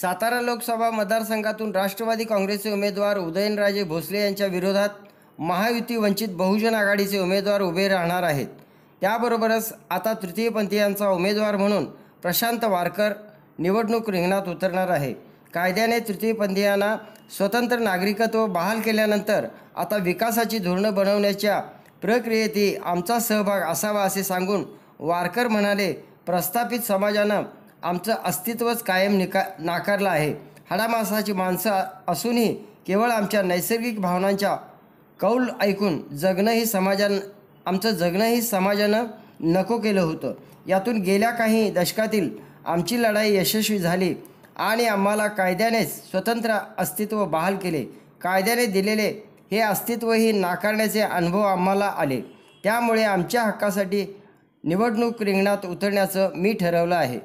सातारा लोकसभा मतदारसंघातून राष्ट्रवादी काँग्रेसचे उमेदवार उदयनराजे भोसले यांच्या विरोधात महायुती वंचित बहुजन आघाडीचे उमेदवार उभे राहणार आहेत। त्याबरोबरच आता तृतीयपंथीयांचा उमेदवार म्हणून प्रशांत वारकर निवडणूक रिंगणात उतरणार आहे। कायद्याने तृतीयपंथीयांना स्वतंत्र नागरिकत्व बहाल केल्यानंतर आता विकासाची धोरणं बनवण्याच्या प्रक्रियेतही आमचा सहभाग असावा असे सांगून वारकर म्हणाले, प्रस्थापित समाजानं आमचं अस्तित्वच कायम नाकारलं आहे। हाडामासाची माणसं असूनही केवळ आमच्या नैसर्गिक भावनांच्या कौल ऐकून आमचं जगणंही समाजानं नको केलं होतं। यातून गेल्या काही दशकातील आमची लढाई यशस्वी झाली आणि आम्हाला कायद्यानेच स्वतंत्र अस्तित्व बहाल केले। कायद्याने दिलेले हे अस्तित्वही नाकारण्याचे अनुभव आम्हाला आले। त्यामुळे आमच्या हक्कासाठी निवडणूक रिंगणात उतरण्याचं मी ठरवलं आहे।